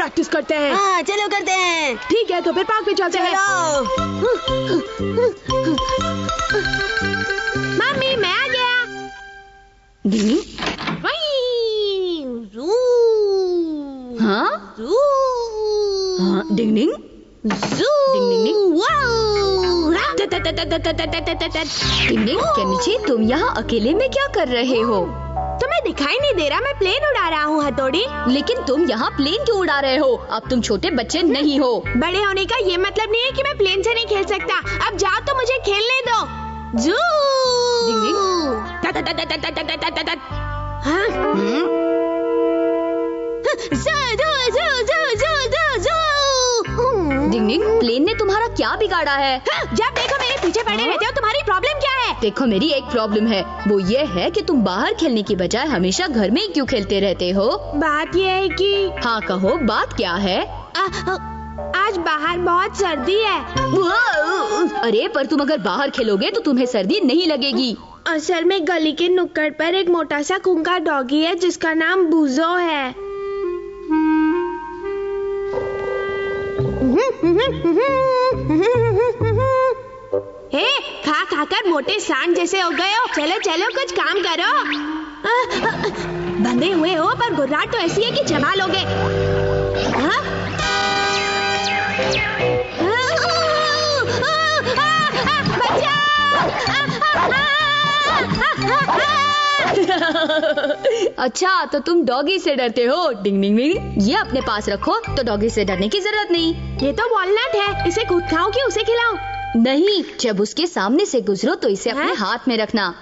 Practice करते हैं। हाँ चलो करते हैं। ठीक है तो फिर पार्क में चलते हैं। मम्मी मैं आ गया। हाँ डिंग डिंग केनिची तुम यहाँ अकेले में क्या कर रहे हो? तुम्हें दिखाई नहीं दे रहा मैं प्लेन उड़ा रहा हूँ हथौड़ी। लेकिन तुम यहाँ प्लेन क्यों उड़ा रहे हो? अब तुम छोटे बच्चे नहीं हो। बड़े होने का ये मतलब नहीं है कि मैं प्लेन से नहीं खेल सकता। अब जाओ तो मुझे खेलने दो। जू डिंग डिंग प्लेन ने तुम्हारा क्या बिगाड़ा है? जब देखो मेरे पीछे पड़े रहते हो। तुम्हारी प्रॉब्लम क्या है? देखो मेरी एक प्रॉब्लम है, वो ये है कि तुम बाहर खेलने की बजाय हमेशा घर में ही क्यों खेलते रहते हो? बात ये है कि हाँ कहो बात क्या है? आज बाहर बहुत सर्दी है। अरे पर तुम अगर बाहर खेलोगे तो तुम्हें सर्दी नहीं लगेगी। असल में गली के नुक्कड़ पर एक मोटा सा खूंखार डॉगी है जिसका नाम बूजो है। हे खा खाकर मोटे सांड जैसे हो गए हो। चलो चलो कुछ काम करो। बंधे हुए हो पर गुर्राहट तो ऐसी है कि जमा लोगे। अच्छा तो तुम डॉगी से डरते हो? डिंग डिंग डिंग ये अपने पास रखो तो डॉगी से डरने की जरूरत नहीं। ये तो वॉलनट है, इसे खुद खाऊं कि उसे खिलाऊं? नहीं, जब उसके सामने से गुजरो तो इसे अपने हाथ में रखना।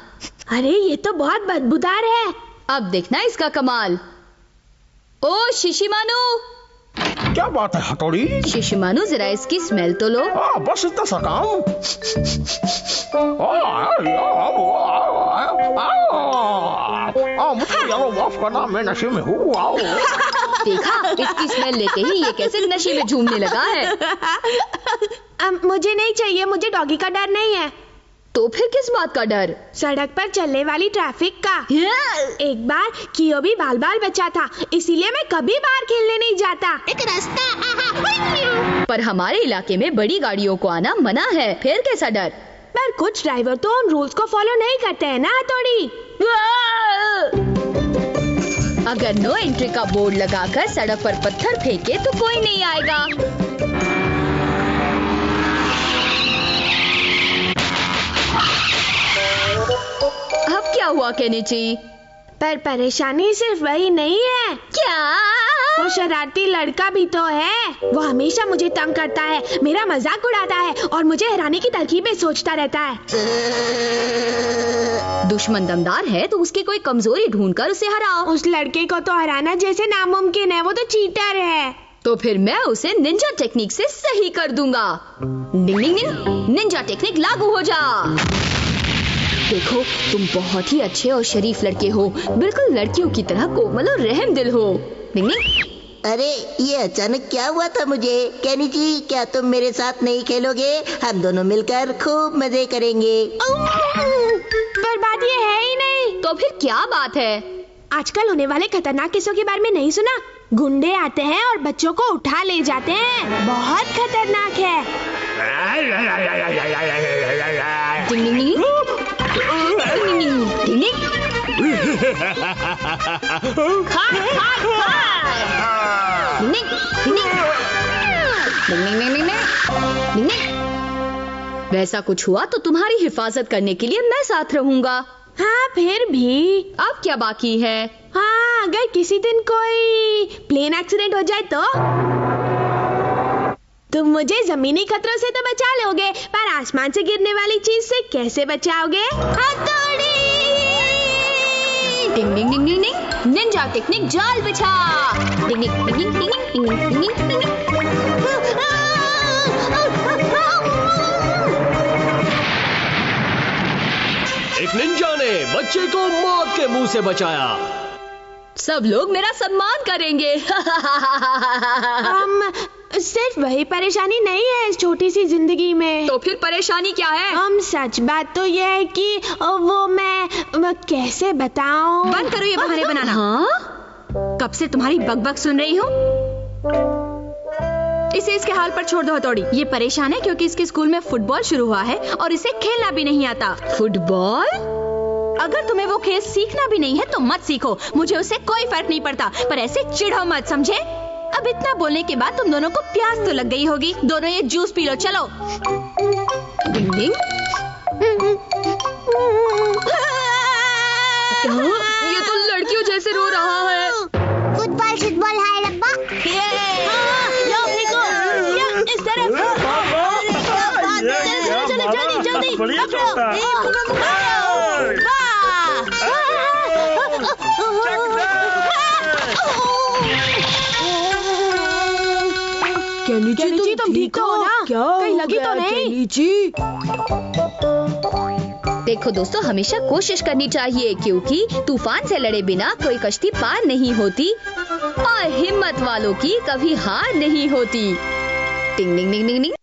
अरे ये तो बहुत बदबूदार है। अब देखना इसका कमाल। ओ शिशिमानु। क्या बात है हथौड़ी? शिशिमानु जरा इसकी स्मेल तो लो। बस इतना सा काम। मुझे माफ करना मैं नशे में हूँ। देखा इसकी स्मेल लेते ही ये कैसे नशे में झूमने लगा है। मुझे नहीं चाहिए, मुझे डॉगी का डर नहीं है। तो फिर किस बात का डर? सड़क पर चलने वाली ट्रैफिक का। एक बार कियो भी बाल बाल बचा था, इसीलिए मैं कभी बाहर खेलने नहीं जाता। एक रास्ता। पर हमारे इलाके में बड़ी गाड़ियों को आना मना है, फिर कैसा डर? पर कुछ ड्राइवर तो उन रूल्स को फॉलो नहीं करते हैं ना हथौड़ी। अगर नो एंट्री का बोर्ड लगाकर सड़क पर पत्थर फेंके तो कोई नहीं आएगा। अब क्या हुआ केनिची? पर परेशानी सिर्फ वही नहीं है। क्या? वो शरारती लड़का भी तो है। वो हमेशा मुझे तंग करता है, मेरा मजाक उड़ाता है और मुझे हराने की तरकीबें सोचता रहता है। दुश्मन दमदार है तो उसकी कोई कमजोरी ढूंढकर उसे हराओ। उस लड़के को तो हराना जैसे नामुमकिन है, वो तो चीटर है। तो फिर मैं उसे निंजा टेक्निक से सही कर दूंगा। डिंग डिंग डिंग, निंजा टेक्निक लागू हो जा। देखो तुम बहुत ही अच्छे और शरीफ लड़के हो, बिल्कुल लड़कियों की तरह कोमल और रहम दिल हो। डिंग डिंग। अरे ये अचानक क्या हुआ था मुझे? केनिची क्या तुम मेरे साथ नहीं खेलोगे? हम दोनों मिलकर खूब मजे करेंगे। पर बात ये है ही नहीं। तो फिर क्या बात है? आजकल होने वाले खतरनाक किस्सों के बारे में नहीं सुना? गुंडे आते हैं और बच्चों को उठा ले जाते हैं, बहुत खतरनाक है। डिंग डिंग डिंग। डिंग डिंग डिंग डिंग। वैसा कुछ हुआ तो तुम्हारी हिफाजत करने के लिए मैं साथ रहूंगा। हाँ फिर भी अब क्या बाकी है? हाँ अगर किसी दिन कोई प्लेन एक्सीडेंट हो जाए तो तुम मुझे जमीनी खतरों से तो बचा लोगे, पर आसमान से गिरने वाली चीज से कैसे बचाओगे? हथौड़ी। डिंग डिंग डिंग डिंग डिंग, निंजा टेक्निक जाल बिछा। डिंग डिंग डिंग डिंग डिंग डिंग डिंग डिंग। एक निंजा ने बच्चे को मौत के मुंह से बचाया। सब लोग मेरा सम्मान करेंगे। सिर्फ वही परेशानी नहीं है इस छोटी सी जिंदगी में। तो फिर परेशानी क्या है? सच बात तो यह है कि वो मैं कैसे बताऊं? बंद करो ये बहाने बनाना। हाँ? कब से तुम्हारी बकबक सुन रही हूँ। इसे इसके हाल पर छोड़ दो हथौड़ी। ये परेशान है क्योंकि इसके स्कूल में फुटबॉल शुरू हुआ है और इसे खेलना भी नहीं आता। फुटबॉल? अगर तुम्हें वो खेल सीखना भी नहीं है तो मत सीखो, मुझे उससे कोई फर्क नहीं पड़ता, पर ऐसे चिढ़ो मत, समझे? अब इतना बोलने के बाद तुम दोनों को प्यास तो लग गई होगी, दोनों ये जूस पी लो, चलो। डिंग डिंग। ये तो लड़कियों जैसे रो रहा है। फुटबॉल फुटबॉल है रब्बा। इस तरफ चलो जल्दी जल्दी केनिची तुम ठीक हो ना? कहीं लगी तो नहीं? देखो दोस्तों, हमेशा कोशिश करनी चाहिए क्योंकि तूफान से लड़े बिना कोई कश्ती पार नहीं होती और हिम्मत वालों की कभी हार नहीं होती। टिंग टिंग टिंग टिंग टिंग।